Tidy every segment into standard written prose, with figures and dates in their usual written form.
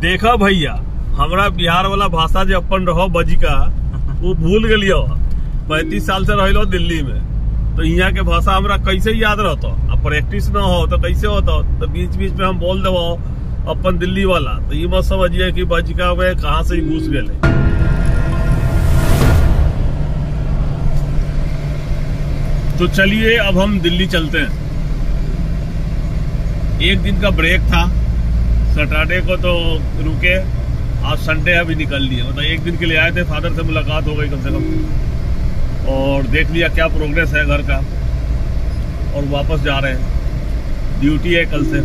देखा भैया, हमरा बिहार वाला भाषा जो अपन रहो बजिका वो भूल गलियो। 35 साल से रहो दिल्ली में, तो यहाँ के भाषा हमरा कैसे याद रहता। अब प्रैक्टिस न हो तो कैसे होता। तो बीच बीच में हम बोल देवो अपन दिल्ली वाला, तो ये मत समझिए कि बजिका में कहाँ से ही घुस गए। तो चलिए अब हम दिल्ली चलते हैं। एक दिन का ब्रेक था, सैटरडे को तो रुके, आज संडे अभी निकल लिए। मतलब एक दिन के लिए आए थे, फादर से मुलाकात हो गई कम से कम, और देख लिया क्या प्रोग्रेस है घर का, और वापस जा रहे हैं। ड्यूटी है कल से,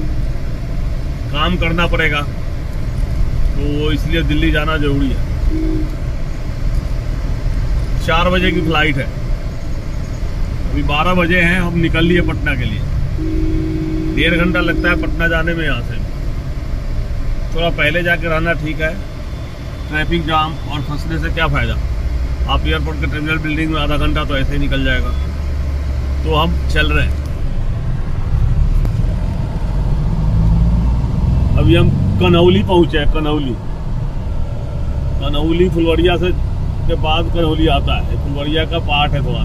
काम करना पड़ेगा, तो इसलिए दिल्ली जाना जरूरी है। 4 बजे की फ्लाइट है, अभी 12 बजे हैं। हम निकल लिए पटना के लिए। 1.5 घंटा लगता है पटना जाने में। यहाँ से थोड़ा पहले जाके रहना ठीक है, ट्रैफिक जाम और फंसने से क्या फायदा। आप एयरपोर्ट के टर्मिनल बिल्डिंग में आधा घंटा तो ऐसे ही निकल जाएगा। तो हम चल रहे हैं। अभी हम कन्हौली पहुंचे हैं। कन्हौली फुलवरिया से के बाद कन्हौली आता है। फुलवरिया का पार्ट है थोड़ा।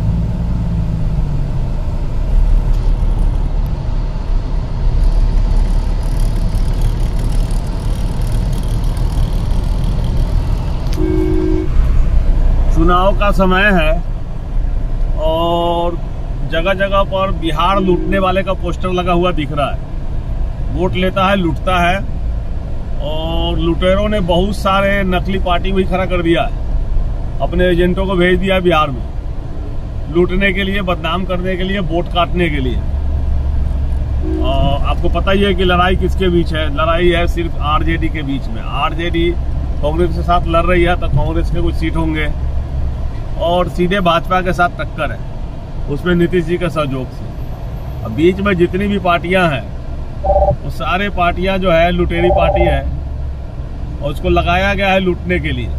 चुनाव का समय है और जगह जगह पर बिहार लूटने वाले का पोस्टर लगा हुआ दिख रहा है। वोट लेता है, लूटता है, और लुटेरों ने बहुत सारे नकली पार्टी भी खड़ा कर दिया है। अपने एजेंटों को भेज दिया बिहार में, लूटने के लिए, बदनाम करने के लिए, वोट काटने के लिए। आपको पता ही है कि लड़ाई किसके बीच है। लड़ाई है सिर्फ आरजेडी के बीच में। आरजेडी कांग्रेस के साथ लड़ रही है, तो कांग्रेस के कुछ सीट होंगे, और सीधे भाजपा के साथ टक्कर है, उसमें नीतीश जी के सहयोग से। अब बीच में जितनी भी पार्टियां हैं, वो सारे पार्टियां जो है लुटेरी पार्टी है, और उसको लगाया गया है लूटने के लिए।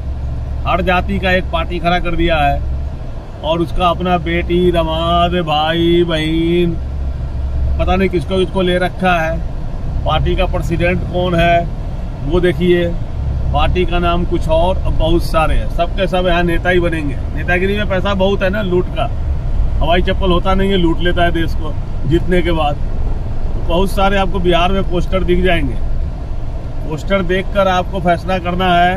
हर जाति का एक पार्टी खड़ा कर दिया है, और उसका अपना बेटी, दामाद, भाई, बहन, पता नहीं किसको किसको ले रखा है। पार्टी का प्रेसिडेंट कौन है वो देखिए, पार्टी का नाम कुछ और, अब बहुत सारे हैं। सबके सब यहाँ नेता ही बनेंगे। नेतागिरी में पैसा बहुत है ना, लूट का। हवाई चप्पल होता नहीं है, लूट लेता है देश को जीतने के बाद। तो बहुत सारे आपको बिहार में पोस्टर दिख जाएंगे। पोस्टर देखकर आपको फैसला करना है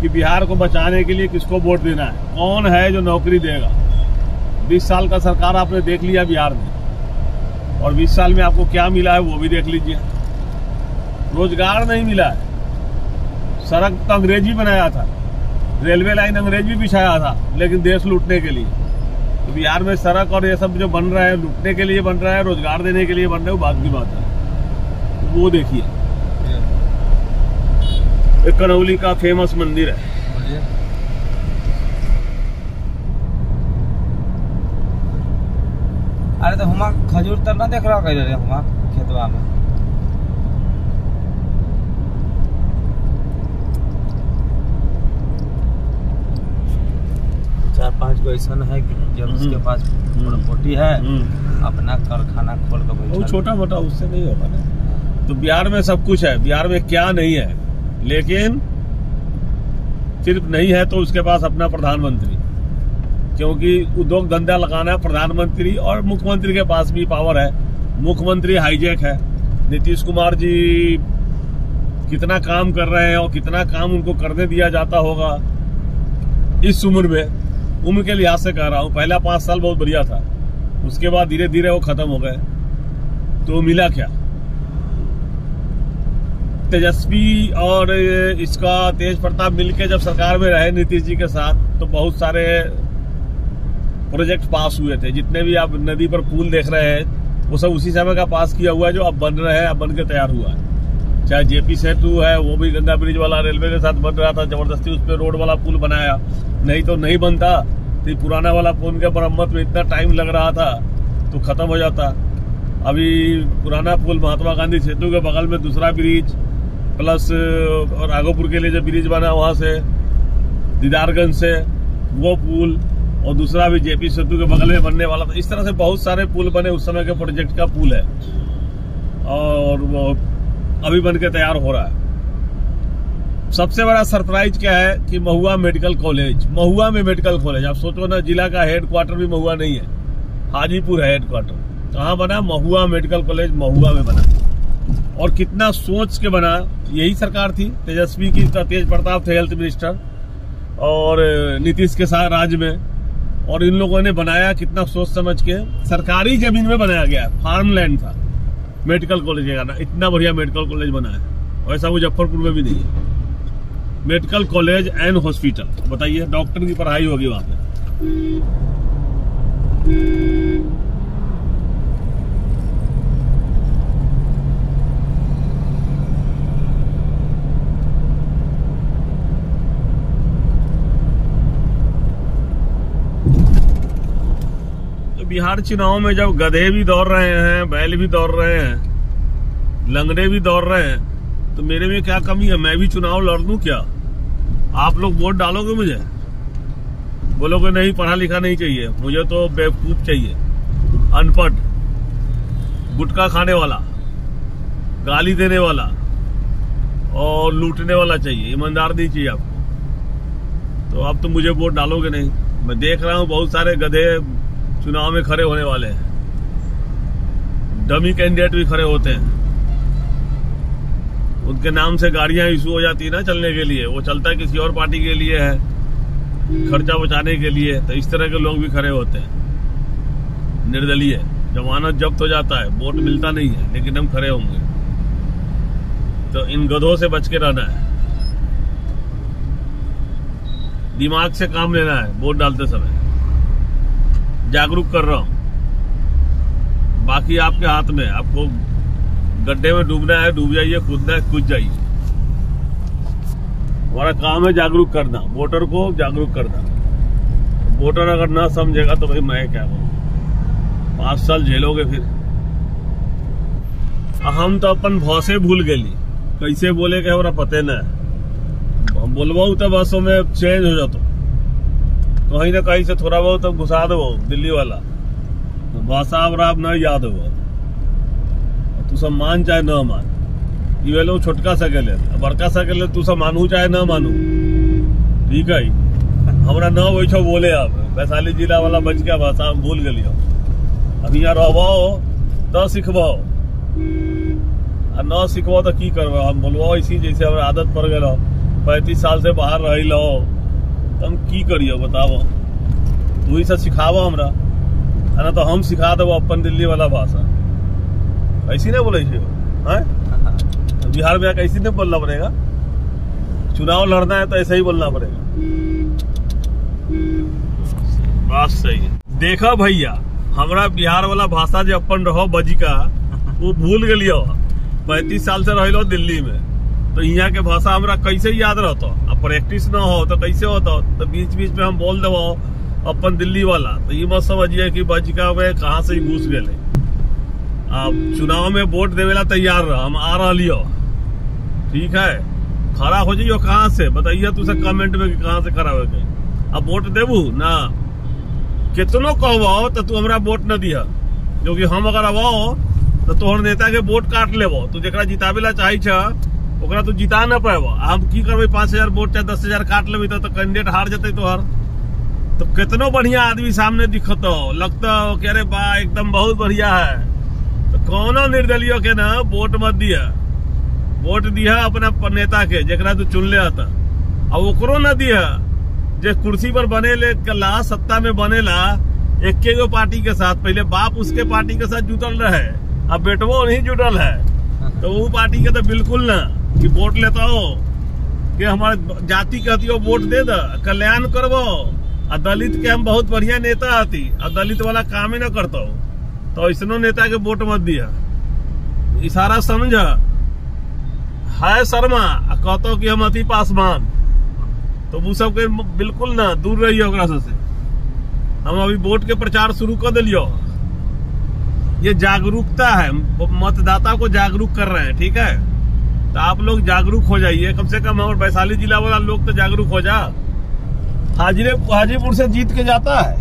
कि बिहार को बचाने के लिए किसको वोट देना है, कौन है जो नौकरी देगा। 20 साल का सरकार आपने देख लिया बिहार में, और 20 साल में आपको क्या मिला है वो भी देख लीजिए। रोजगार नहीं मिला है। सड़क तो अंग्रेजी बनाया था, रेलवे लाइन अंग्रेजी बिछाया था, लेकिन देश लूटने के लिए। तो बिहार में सड़क और ये सब जो बन रहा है, लूटने के लिए बन रहा है, रोजगार देने के लिए बन रहा है, वो बात की बात है। वो देखिए, एक कन्हौली का फेमस मंदिर है। अरे तो हुमा खजूर तर ना देख रहा है हुमा खेतवा में। चार 5 गो ऐसा है कि जब उसके पास प्रॉपर्टी है, अपना कारखाना खोल कर बैठा। वो छोटा मोटा उससे नहीं होगा ना। तो बिहार में सब कुछ है। बिहार में क्या नहीं है, लेकिन सिर्फ नहीं है तो उसके पास अपना प्रधानमंत्री, क्योंकि उद्योग धंधा लगाना है प्रधानमंत्री, और मुख्यमंत्री के पास भी पावर है। मुख्यमंत्री हाईजैक है। नीतीश कुमार जी कितना काम कर रहे हैं, और कितना काम उनको करने दिया जाता होगा इस उम्र में। उम्र के लिहाज से कह रहा हूं, पहला 5 साल बहुत बढ़िया था, उसके बाद धीरे धीरे वो खत्म हो गए। तो मिला क्या? तेजस्वी और इसका तेज प्रताप मिलके जब सरकार में रहे नीतीश जी के साथ, तो बहुत सारे प्रोजेक्ट पास हुए थे। जितने भी आप नदी पर पुल देख रहे हैं, वो सब उसी समय का पास किया हुआ है, जो अब बन रहे हैं, अब बन के तैयार हुआ है। चाहे जेपी सेतु है, वो भी गंगा ब्रिज वाला रेलवे के साथ बन रहा था, जबरदस्ती उस पर रोड वाला पुल बनाया, नहीं तो नहीं बनता। तो पुराना वाला पुल के मरम्मत में इतना टाइम लग रहा था तो खत्म हो जाता। अभी पुराना पुल, महात्मा गांधी सेतु के बगल में दूसरा ब्रिज, प्लस और राघोपुर के लिए जो ब्रिज बना वहां से दीदारगंज से वो पुल, और दूसरा भी जेपी सेतु के बगल में बनने वाला था। इस तरह से बहुत सारे पुल बने, उस समय के प्रोजेक्ट का पुल है, और वो अभी बन के तैयार हो रहा है। सबसे बड़ा सरप्राइज क्या है कि महुआ मेडिकल कॉलेज, महुआ में मेडिकल कॉलेज। आप सोचो ना, जिला का हेडक्वार्टर भी महुआ नहीं है, हाजीपुर है हेडक्वार्टर। कहाँ बना? महुआ मेडिकल कॉलेज महुआ में बना। और कितना सोच के बना, यही सरकार थी तेजस्वी की, तेज प्रताप थे हेल्थ मिनिस्टर, और नीतीश के साथ राज्य में, और इन लोगों ने बनाया कितना सोच समझ के। सरकारी जमीन में बनाया गया, फार्म लैंड था मेडिकल कॉलेज का। इतना बढ़िया मेडिकल कॉलेज बना है, वैसा मुजफ्फरपुर में भी नहीं है। मेडिकल कॉलेज एंड हॉस्पिटल, बताइए डॉक्टर की पढ़ाई होगी वहां पे। बिहार चुनाव में जब गधे भी दौड़ रहे हैं, बैल भी दौड़ रहे हैं, लंगड़े भी दौड़ रहे हैं, तो मेरे में क्या कमी है? मैं भी चुनाव लड़ दूं क्या? आप लोग वोट डालोगे मुझे? बोलोगे नहीं पढ़ा लिखा नहीं चाहिए, मुझे तो बेवकूफ चाहिए, अनपढ़, गुटखा खाने वाला, गाली देने वाला और लूटने वाला चाहिए, ईमानदार नहीं चाहिए आपको। तो अब तो मुझे वोट डालोगे नहीं। मैं देख रहा हूँ बहुत सारे गधे चुनाव में खड़े होने वाले हैं, डमी कैंडिडेट भी खड़े होते हैं। उनके नाम से गाड़ियां इशू हो जाती है ना चलने के लिए, वो चलता है किसी और पार्टी के लिए है, खर्चा बचाने के लिए। तो इस तरह के लोग भी खड़े होते हैं, निर्दलीय। जमानत जब्त हो जाता है, वोट मिलता नहीं है, लेकिन हम खड़े होंगे। तो इन गधों से बच के रहना है, दिमाग से काम लेना है वोट डालते समय। जागरूक कर रहा हूं, बाकी आपके हाथ में। आपको गड्ढे में डूबना है डूब जाइए, कूदना है कूद जाइए। हमारा काम है जागरूक करना, वोटर को जागरूक करना। वोटर अगर ना समझेगा तो भाई मैं क्या करूं? 5 साल झेलोगे फिर। हम तो अपन भौसे भूल गए, कैसे बोले के हमरा पते न। हम बोलबो तो बसों में चेंज हो जातो, कहीं ना कहीं से थोड़ा बहुत तो घुसा दो दिल्ली वाला भाषा हमरा अब न याद हो। तू सब मान चाहे न मान, ये लोग छोटका सकेले बड़का सकेले, तू सब मानू चाहे न मानू, ठीक है। हमरा न वैसे बोले, अब वैशाली जिला वाला बच गया, भाषा हम भूल गलियो। अभी यहाँ रहबो तो सिखबो, न सिखबो तो की करबो? हम बोलबो इसी जैसे हमरा आदत पड़ गए। 35 साल से बाहर रही लो, हम की करियो बताओ? तू ही सब सिखावो हमरा, है ना? तो हम सिखा देबो अपन दिल्ली वाला भाषा। ऐसी नहीं बोले तो बिहार में ऐसी नहीं बोलना पड़ेगा। चुनाव लड़ना है तो ऐसा ही बोलना पड़ेगा। बात सही है। देखा भैया, हमरा बिहार वाला भाषा जो अपन रहो बजी का, वो भूल गलियो। 35 साल से रहो दिल्ली में, तो यहाँ के भाषा हमरा कैसे याद रहता? अब प्रैक्टिस न हो तो कैसे होता? तो बीच बीच में हम बोल देवो अपन दिल्ली वाला, तो ये मत समझिए कि बजिका में कहाँ से ही घुस गए। अब चुनाव में वोट देवेला तैयार रह, हम आ रहा लियो, ठीक है। खड़ा हो जाइयो, कहाँ से बताइए? तुझे कमेंट में कहाँ से खड़ा हो गए। अब वोट देबू ना, कितनो कहबो तो तू हमरा वोट न दिया, क्योंकि हम अगर अबो तो तोहर नेता के वोट काट लेबो। तू जरा जिताबेला चाहे ओकरा तू जिता न पाबो। हम की करबे? 5000 वोट चाहे 10,000 काट लेबे तो कैंडिडेट हार जते तोहर। तो कितनो बढ़िया आदमी सामने दिखतो, लगता कि अरे बा एकदम बहुत बढ़िया है, तो कौनो निर्दलियों के ना वोट मत दिया। वोट दिया अपना नेता के जरा तू चुन ले आता, और ओकरो न दिया जे कुर्सी पर बनेले ला, सत्ता में बनेला एक गो पार्टी के साथ। पहले बाप उसके पार्टी के साथ जुटल रहे, अब बेटवो नहीं जुटल है, तो वो पार्टी के तो बिल्कुल ना कि वोट लेता हो कि हमारे जाति कहती हो वोट दे द, कल्याण करबो। और दलित के हम बहुत बढ़िया नेता आती, और दलित वाला काम ही न करता हो, तो ऐसनो नेता के वोट मत दिया। इशारा समझ है शर्मा, कहतो कि हम अति पासवान, तो वो सब के बिल्कुल ना दूर रहिए ओकरा से। हम अभी वोट के प्रचार शुरू कर दिलियो। ये जागरूकता है, मतदाता को जागरूक कर रहे हैं, ठीक है। तो आप लोग जागरूक हो जाइए, कम से कम हमारे वैशाली जिला वाला लोग तो जागरूक हो जा। हाजीपुर से जीत के जाता है,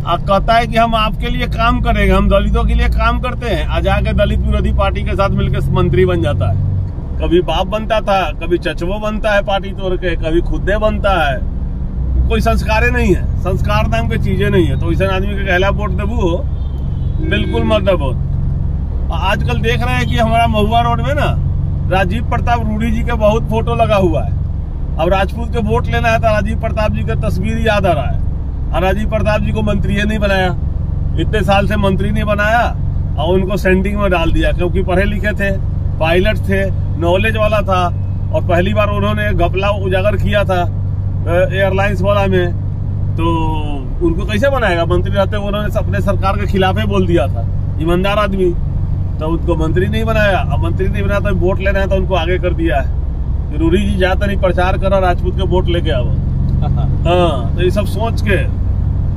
आप कहता है कि हम आपके लिए काम करेंगे, हम दलितों के लिए काम करते हैं, आज आके दलित विरोधी पार्टी के साथ मिलकर मंत्री बन जाता है। कभी बाप बनता था, कभी चचवो बनता है पार्टी तोड़ के, कभी खुदे बनता है। कोई संस्कारे नहीं है, संस्कार नाम की चीजें नहीं है। तो ऐसा आदमी के कहला वोट देबू बिल्कुल मत देबो। आजकल देख रहे हैं कि हमारा महुआ रोड में ना राजीव प्रताप रूडी जी के बहुत फोटो लगा हुआ है। अब राजपूत के वोट लेना है तो राजीव प्रताप जी का तस्वीर याद आ रहा है। और राजीव प्रताप जी को मंत्री नहीं बनाया, इतने साल से मंत्री नहीं बनाया और उनको सेंटिंग में डाल दिया, क्योंकि पढ़े लिखे थे, पायलट थे, नॉलेज वाला था। और पहली बार उन्होंने घपला उजागर किया था एयरलाइंस वाला में, तो उनको कैसे बनाएगा मंत्री रहते? उन्होंने अपने सरकार के खिलाफ ही बोल दिया था, ईमानदार आदमी, तो उनको मंत्री नहीं बनाया। अब मंत्री नहीं बनाया तो वोट लेना है तो उनको आगे कर दिया है। रूरी जी जाता नहीं प्रचार करो, राजपूत के वोट लेके आओ। हाँ, तो ये सब सोच के,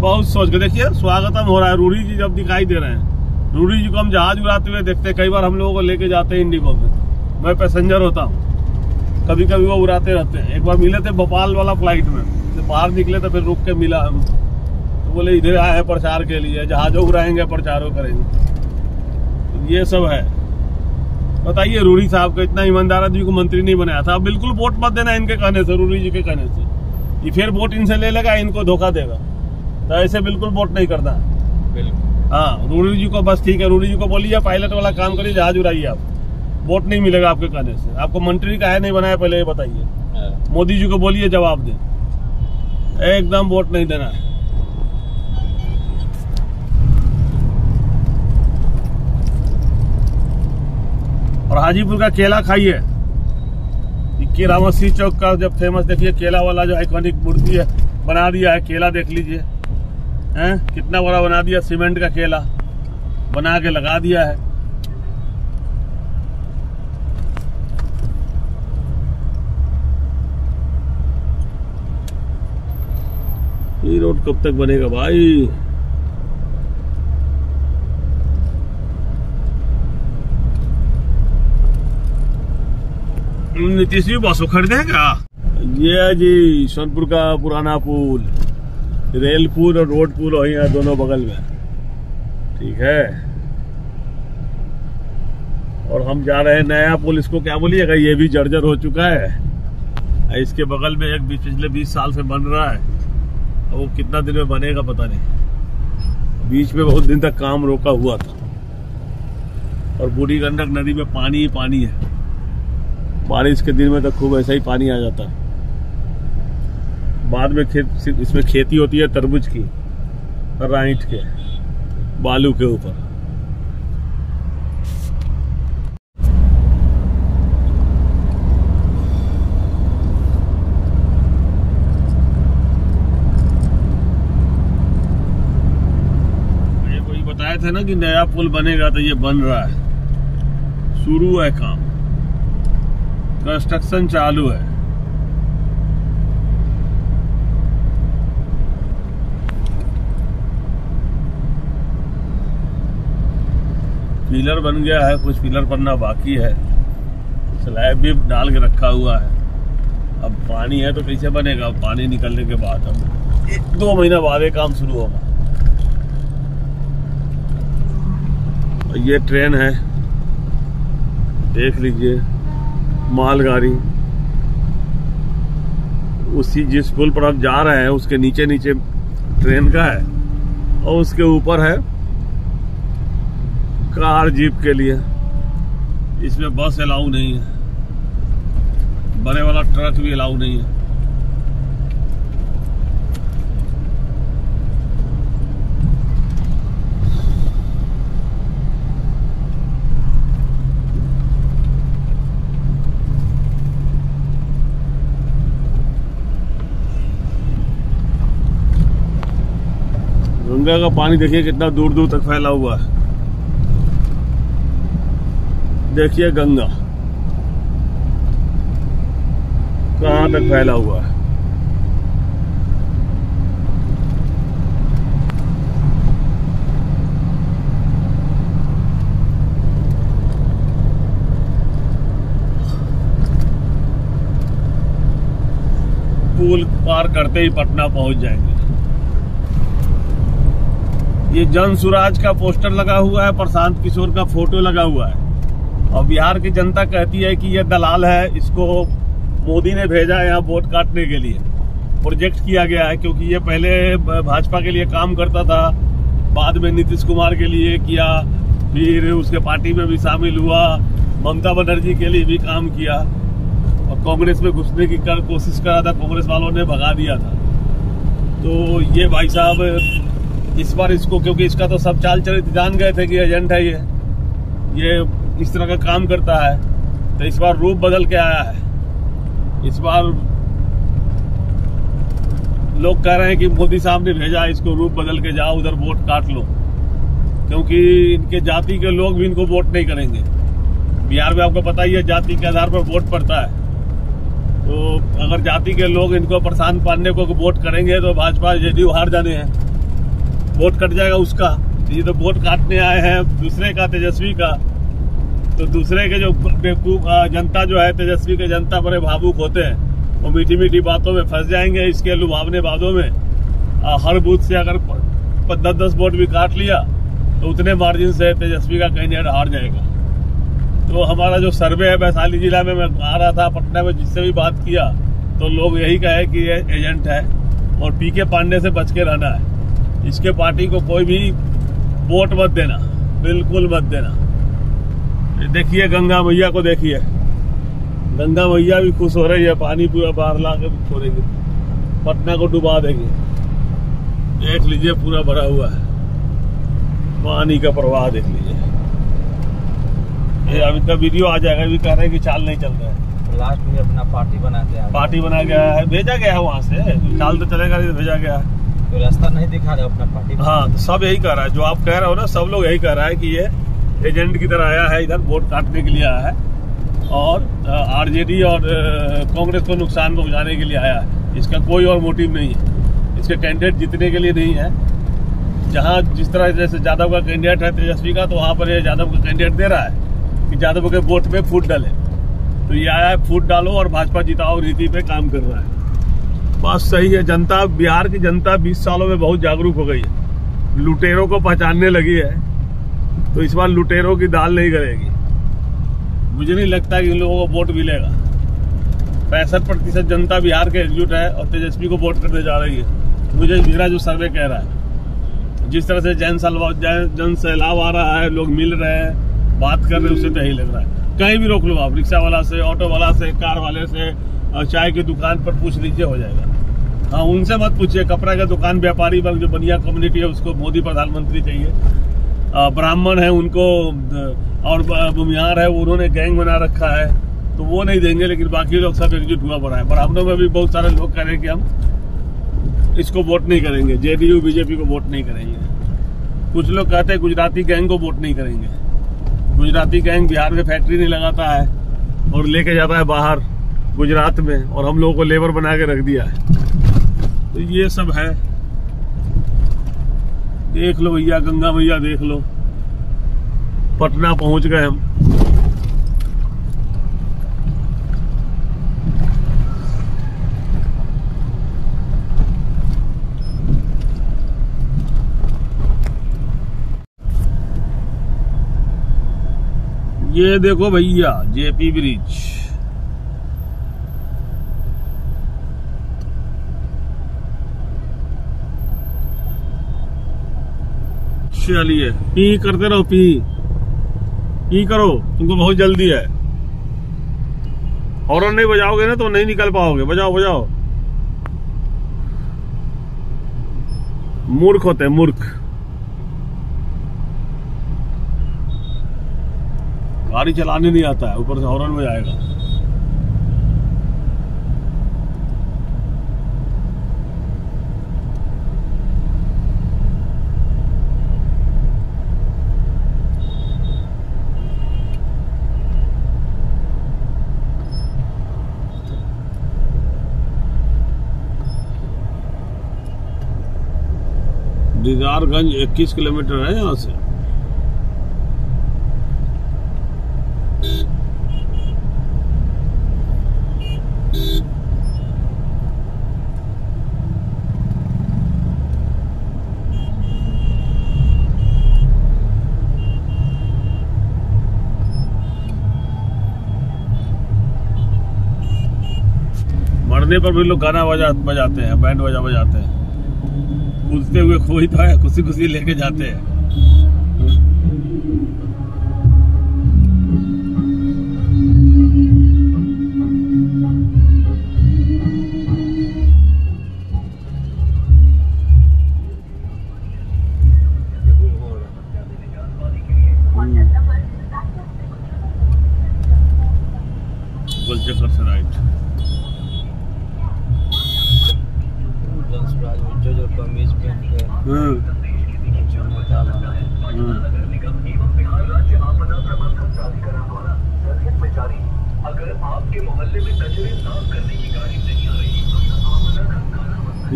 बहुत सोच के देखिए स्वागतम हो रहा है। रूरी जी जब दिखाई दे रहे हैं, रूरी जी को हम जहाज उड़ाते हुए देखते हैं, कई बार हम लोगों को लेके जाते हैं इंडिगो में, मैं पैसेंजर होता हूँ, कभी कभी वो उड़ाते रहते हैं। एक बार मिले थे भोपाल वाला फ्लाइट में, तो बाहर निकले तो फिर रुक के मिला हम, तो बोले इधर आए हैं प्रचार के लिए, जहाजों उड़ाएंगे प्रचारों करेंगे। ये सब है। बताइए रूरी साहब को, इतना ईमानदार आदमी को मंत्री नहीं बनाया था। अब बिल्कुल वोट मत देना इनके कहने से, रूरी जी के कहने से। ये फिर वोट इनसे ले लेगा, इनको धोखा देगा, तो ऐसे बिल्कुल वोट नहीं करता। बिल्कुल हाँ, रूरी जी को बस ठीक है, रूरी जी को बोलिए पायलट वाला काम करिए, जहाज उड़ाइए, आप वोट नहीं मिलेगा आपके कहने से। आपको मंत्री का है नहीं बनाया, पहले ये बताइए। मोदी जी को बोलिए जवाब दे, एकदम वोट नहीं देना है। और हाजीपुर का केला खाइए, केला मसीह चौक का जब फेमस, देखिए केला वाला जो आइकॉनिक मूर्ति है बना दिया है, केला देख लीजिए, हैं कितना बड़ा बना दिया, सीमेंट का केला बना के लगा दिया है। ये रोड कब तक बनेगा भाई? नीतीश जी बसों खरीदे क्या? ये है जी सोनपुर का पुराना पुल, रेल पुल और रोड पुल वही है दोनों बगल में, ठीक है। और हम जा रहे हैं नया पुल, इसको क्या बोलिएगा, ये भी जर्जर हो चुका है। इसके बगल में एक पिछले 20 साल से बन रहा है, वो कितना दिन में बनेगा पता नहीं। बीच में बहुत दिन तक काम रोका हुआ था। और बूढ़ी गंडक नदी में पानी ही पानी है, बारिश के दिन में तो खूब ऐसा ही पानी आ जाता है। बाद में इसमें खेती होती है तरबूज की, राइट के बालू के ऊपर। ये कोई बताए थे ना कि नया पुल बनेगा, तो ये बन रहा है, शुरू है काम, कंस्ट्रक्शन चालू है। पिलर बन गया है, कुछ पिलर बनना बाकी है, स्लैब भी डाल के रखा हुआ है। अब पानी है तो कैसे बनेगा? पानी निकलने के बाद अब 1-2 महीना बाद ये काम शुरू होगा। ये ट्रेन है, देख लीजिए, मालगाड़ी। उसी जिस पुल पर हम जा रहे हैं उसके नीचे नीचे ट्रेन का है, और उसके ऊपर है कार जीप के लिए। इसमें बस अलाउ नहीं है, बड़े वाला ट्रक भी अलाउ नहीं है। गंगा का पानी देखिए कितना दूर दूर तक फैला हुआ है। देखिए गंगा कहाँ तक फैला हुआ है। पुल पार करते ही पटना पहुंच जाएंगे। ये जन सुराज का पोस्टर लगा हुआ है, प्रशांत किशोर का फोटो लगा हुआ है। और बिहार की जनता कहती है कि ये दलाल है, इसको मोदी ने भेजा है यहाँ वोट काटने के लिए, प्रोजेक्ट किया गया है। क्योंकि ये पहले भाजपा के लिए काम करता था, बाद में नीतीश कुमार के लिए किया, फिर उसके पार्टी में भी शामिल हुआ, ममता बनर्जी के लिए भी काम किया और कांग्रेस में घुसने की कोशिश करा था, कांग्रेस वालों ने भगा दिया था। तो ये भाई साहब इस बार इसको, क्योंकि इसका तो सब चाल चरित्र जान गए थे कि एजेंट है ये इस तरह का काम करता है, तो इस बार रूप बदल के आया है। इस बार लोग कह रहे हैं कि मोदी साहब ने भेजा इसको, रूप बदल के जाओ उधर वोट काट लो, क्योंकि इनके जाति के लोग भी इनको वोट नहीं करेंगे। बिहार में आपको पता ही है जाति के आधार पर वोट पड़ता है। तो अगर जाति के लोग इनको प्रशांत पांडे को वोट करेंगे तो भाजपा जेडीयू हार जाने हैं, वोट कट जाएगा उसका। ये तो वोट काटने आए हैं दूसरे का, तेजस्वी का। तो दूसरे के जो बेवकूफ जनता जो है, तेजस्वी के जनता बड़े भावुक होते हैं, वो मीठी मीठी बातों में फंस जाएंगे। इसके लुभावने बातों में हर बूथ से अगर 10-10 वोट भी काट लिया तो उतने मार्जिन से तेजस्वी का कैंडिडेट हार जाएगा। तो हमारा जो सर्वे है वैशाली जिला में, मैं आ रहा था पटना में, जिससे भी बात किया तो लोग यही कहे कि ये एजेंट है और पीके पांडे से बच के रहना है। इसके पार्टी को कोई भी वोट मत देना, बिल्कुल मत देना। देखिए गंगा मैया को, देखिए गंगा मैया भी खुश हो रही है, पानी पूरा बाहर ला के छोड़ेगी, पटना को डुबा देगी। देख लीजिए पूरा भरा हुआ है, पानी का प्रवाह देख लीजिए। ये अभी का वीडियो आ जाएगा, अभी कह रहे हैं कि चाल नहीं चल रहा है। लास्ट में अपना पार्टी बना गया है, भेजा गया है वहाँ से, चाल तो चलेगा नहीं, भेजा गया है। तो रास्ता नहीं दिखा रहा अपना पार्टी। हाँ, तो सब यही कह रहा है, जो आप कह रहे हो ना, सब लोग यही कह रहा है कि ये एजेंट की तरह आया है, इधर वोट काटने के लिए आया है और आरजेडी और कांग्रेस को नुकसान पहुंचाने के लिए आया है। इसका कोई और मोटिव नहीं है, इसके कैंडिडेट जीतने के लिए नहीं है। जहां जिस तरह जैसे यादव का कैंडिडेट है तेजस्वी का, तो वहां पर ये यादव का कैंडिडेट दे रहा है कि यादव के वोट पे फूट डाले। तो ये आया है फूट डालो और भाजपा जिताओ रीति पे काम कर रहा है। बात सही है। जनता, बिहार की जनता 20 सालों में बहुत जागरूक हो गई है, लुटेरों को पहचानने लगी है। तो इस बार लुटेरों की दाल नहीं करेगी। मुझे नहीं लगता कि इन लोगों को वोट मिलेगा। 65% जनता बिहार के एकजुट है और तेजस्वी को वोट करने जा रही है। मुझे मेरा जो सर्वे कह रहा है, जिस तरह से जन सैलाब आ रहा है, लोग मिल रहे हैं, बात कर रहे हैं, उससे तो यही लग रहा है। कहीं भी रोक लो आप, रिक्शा वाला से, ऑटो वाला से, कार वाले से, चाय की दुकान पर पूछ लीजिए, हो जाएगा। हाँ, उनसे मत पूछिए। कपड़ा का दुकान व्यापारी वर्ग जो बनिया कम्युनिटी है, उसको मोदी प्रधानमंत्री चाहिए। ब्राह्मण है उनको, और बुमियार है, उन्होंने गैंग बना रखा है, तो वो नहीं देंगे। लेकिन बाकी लोग सब एकजुट हुआ पड़ा है। ब्राह्मणों में भी बहुत सारे लोग कह रहे हैं कि हम इसको वोट नहीं करेंगे, जेडीयू बीजेपी को वोट नहीं करेंगे। कुछ लोग कहते हैं गुजराती गैंग को वोट नहीं करेंगे। गुजराती गैंग बिहार में फैक्ट्री नहीं लगाता है और लेके जाता है बाहर गुजरात में, और हम लोगों को लेबर बना के रख दिया है। तो ये सब है। देख लो भैया, गंगा मैया देख लो, पटना पहुंच गए हम। ये देखो भैया, जेपी ब्रिज। चलिए, पी करते रहो, पी करो, तुमको बहुत जल्दी है। हॉर्न नहीं बजाओगे ना तो नहीं निकल पाओगे। बजाओ बजाओ। मूर्ख होते हैं, मूर्ख। गाड़ी चलाने नहीं आता है, ऊपर से हॉर्न बजाएगा। दीदारगंज 21 किलोमीटर है यहाँ से। उतरने पर भी लोग गाना बजाते हैं, बैंड बजा बजाते हैं। कूदते हुए कोई तो है, खुशी खुशी लेके जाते हैं। गोलचक्कर से राइट। जो कमीज पहन के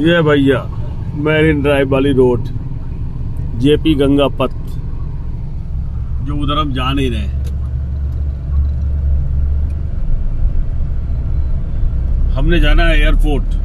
ये भैया मैरिन ड्राइव वाली रोड, जेपी गंगा पथ, जो उधर हम जा नहीं रहे। हमने जाना है एयरपोर्ट।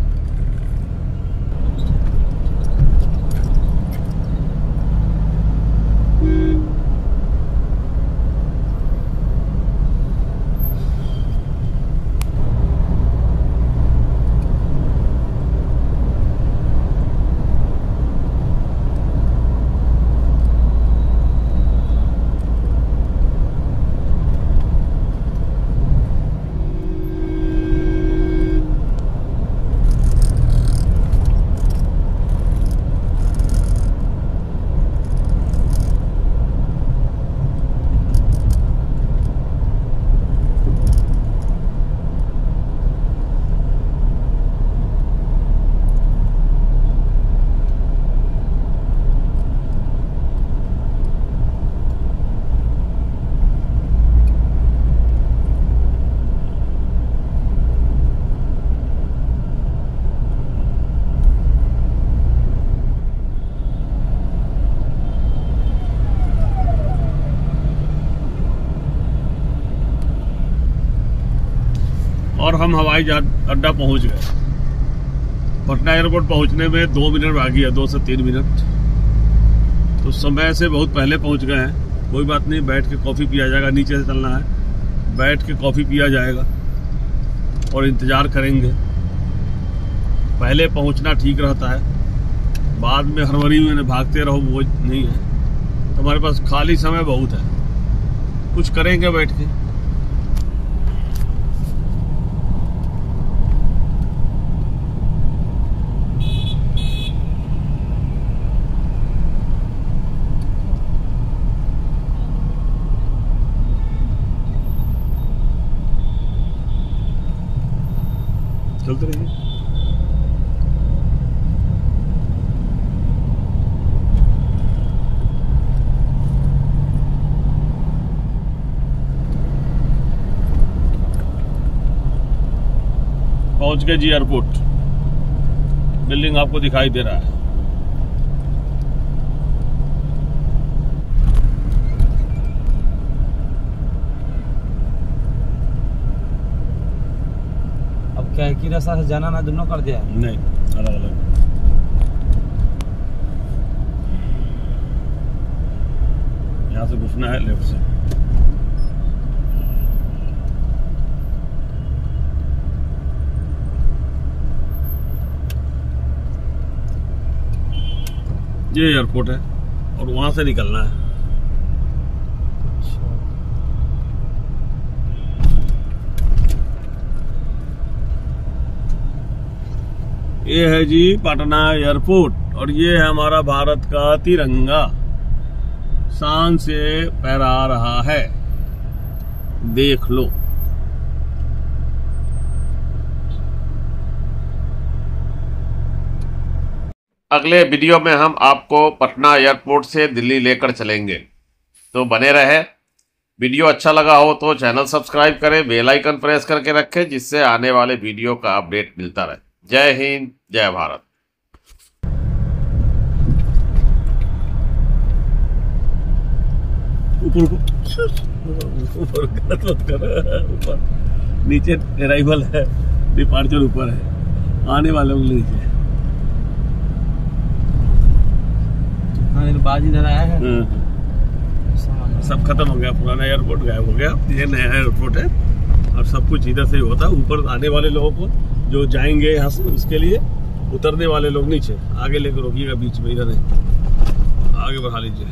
और हम हवाई जहाज अड्डा पहुंच गए। पटना एयरपोर्ट पहुंचने में 2 मिनट बाकी है, 2 से 3 मिनट। तो समय से बहुत पहले पहुंच गए हैं। कोई बात नहीं, बैठ के कॉफ़ी पिया जाएगा। नीचे से चलना है, बैठ के कॉफ़ी पिया जाएगा और इंतज़ार करेंगे। पहले पहुंचना ठीक रहता है, बाद में हड़बड़ी में भागते रहो वो नहीं है। तो हमारे पास खाली समय बहुत है, कुछ करेंगे बैठ के। चलते रहिए। पहुंच गए जी एयरपोर्ट। बिल्डिंग आपको दिखाई दे रहा है। क्या एक ही रास्ता से जाना ना, दोनों कर दिया? नहीं, अलग अलग। यहाँ से घुसना है लेफ्ट से। ये एयरपोर्ट है और वहां से निकलना है। ये है जी पटना एयरपोर्ट और ये है हमारा भारत का तिरंगा, शान से फहरा रहा है, देख लो। अगले वीडियो में हम आपको पटना एयरपोर्ट से दिल्ली लेकर चलेंगे, तो बने रहे। वीडियो अच्छा लगा हो तो चैनल सब्सक्राइब करें, बेल आइकन प्रेस करके रखें, जिससे आने वाले वीडियो का अपडेट मिलता रहे। जय हिंद, जय भारत। ऊपर ऊपर गलत मत कर, ऊपर नीचे अराइवल है, डिपार्चर ऊपर है, आने वाले नीचे। बाज इधर आया है। सब खत्म हो गया, पुराना एयरपोर्ट गायब हो गया, ये नया एयरपोर्ट है और सब कुछ इधर से ही होता है। ऊपर आने वाले लोगों को जो जाएंगे यहाँ से उसके लिए, उतरने वाले लोग नीचे, आगे लेकर रोकिएगा बीच में, इधर है, आगे बढ़ा लीजिए।